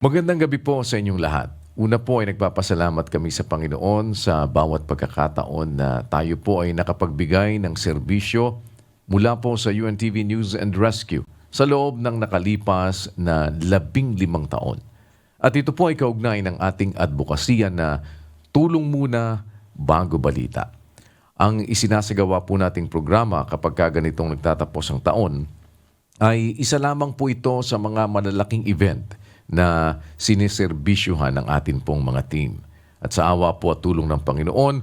Magandang gabi po sa inyong lahat. Una po ay nagpapasalamat kami sa Panginoon sa bawat pagkakataon na tayo po ay nakapagbigay ng serbisyo mula po sa UNTV News and Rescue sa loob ng nakalipas na 15 taon. At ito po ay kaugnay ng ating advokasya na tulong muna bago balita. Ang isinasagawa po nating programa kapag ganitong nagtatapos ang taon ay isa lamang po ito sa mga malalaking event na siniserbisyuhan ng atin pong mga team. At sa awa po at tulong ng Panginoon,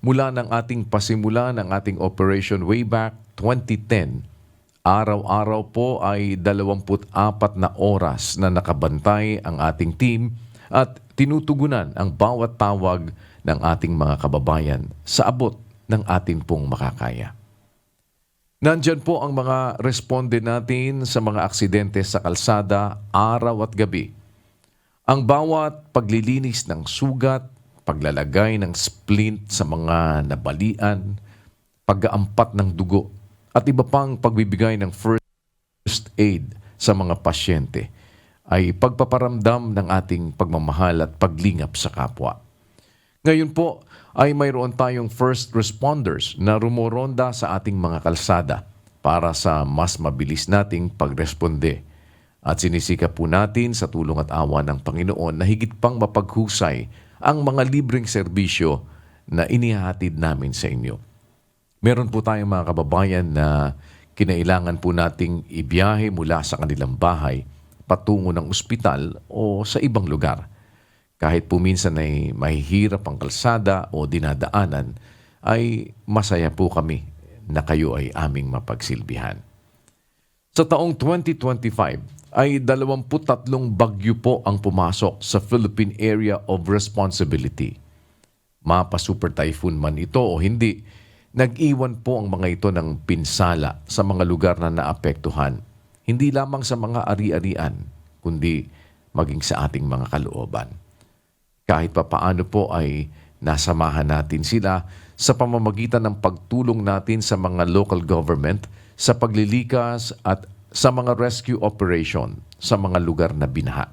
mula ng ating pasimula ng ating operation way back 2010, araw-araw po ay 24 na oras na nakabantay ang ating team at tinutugunan ang bawat tawag ng ating mga kababayan sa abot ng atin pong makakaya. Nandyan po ang mga responde natin sa mga aksidente sa kalsada araw at gabi. Ang bawat paglilinis ng sugat, paglalagay ng splint sa mga nabalian, pag-aampat ng dugo, at iba pang pagbibigay ng first aid sa mga pasyente ay pagpaparamdam ng ating pagmamahal at paglingap sa kapwa. Ngayon po ay mayroon tayong first responders na rumoronda sa ating mga kalsada para sa mas mabilis nating pagresponde. At sinisikap po natin sa tulong at awa ng Panginoon na higit pang mapaghusay ang mga libreng serbisyo na inihahatid namin sa inyo. Meron po tayong mga kababayan na kinailangan po nating ibiyahe mula sa kanilang bahay patungo ng ospital o sa ibang lugar. Kahit po minsan ay mahihirap ang kalsada o dinadaanan, ay masaya po kami na kayo ay aming mapagsilbihan. Sa taong 2025 ay 23 bagyo po ang pumasok sa Philippine Area of Responsibility. Mapa super typhoon man ito o hindi, nag-iwan po ang mga ito ng pinsala sa mga lugar na naapektuhan. Hindi lamang sa mga ari-arian, kundi maging sa ating mga kalooban. Kahit papaano po ay nasamahan natin sila sa pamamagitan ng pagtulong natin sa mga local government sa paglilikas at sa mga rescue operation sa mga lugar na binaha.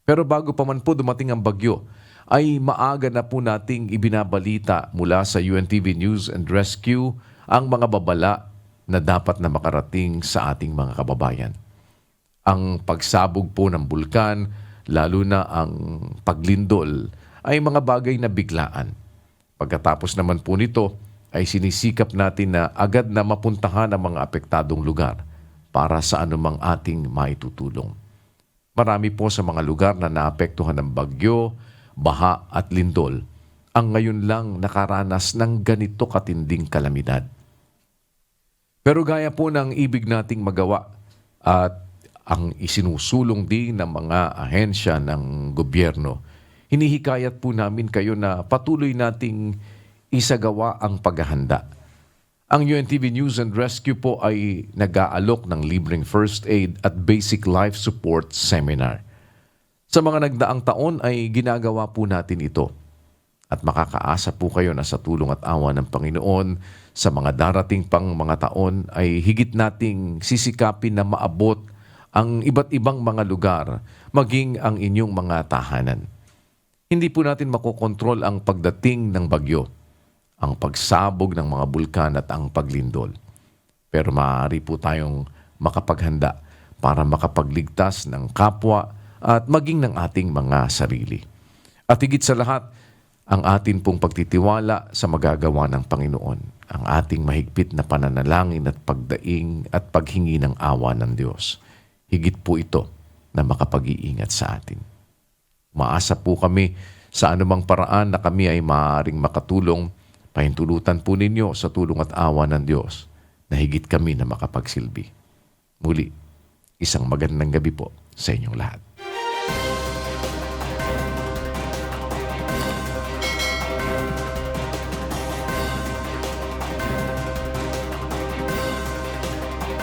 Pero bago pa man po dumating ang bagyo, ay maaga na po nating ibinabalita mula sa UNTV News and Rescue ang mga babala na dapat na makarating sa ating mga kababayan. Ang pagsabog po ng bulkan, lalo na ang paglindol, ay mga bagay na biglaan. Pagkatapos naman po nito, ay sinisikap natin na agad na mapuntahan ang mga apektadong lugar para sa anumang ating maitutulong. Marami po sa mga lugar na naapektuhan ng bagyo, baha at lindol, ang ngayon lang nakaranas ng ganito katinding kalamidad. Pero gaya po ng ibig nating magawa at ang isinusulong din ng mga ahensya ng gobyerno, hinihikayat po namin kayo na patuloy nating isagawa ang paghahanda. Ang UNTV News and Rescue po ay nag-aalok ng libreng first aid at basic life support seminar. Sa mga nagdaang taon ay ginagawa po natin ito. At makakaasa po kayo na sa tulong at awa ng Panginoon, sa mga darating pang mga taon ay higit nating sisikapin na maabot ang iba't ibang mga lugar, maging ang inyong mga tahanan. Hindi po natin makokontrol ang pagdating ng bagyo, ang pagsabog ng mga bulkan at ang paglindol. Pero maaari po tayong makapaghanda para makapagligtas ng kapwa at maging ng ating mga sarili. At higit sa lahat, ang atin pong pagtitiwala sa magagawa ng Panginoon, ang ating mahigpit na pananalangin at pagdaing at paghingi ng awa ng Diyos. Higit po ito na makapag-iingat sa atin. Maasa po kami sa anumang paraan na kami ay maaaring makatulong. Pahintulutan po ninyo sa tulong at awa ng Diyos na higit kami na makapagsilbi. Muli, isang magandang gabi po sa inyong lahat.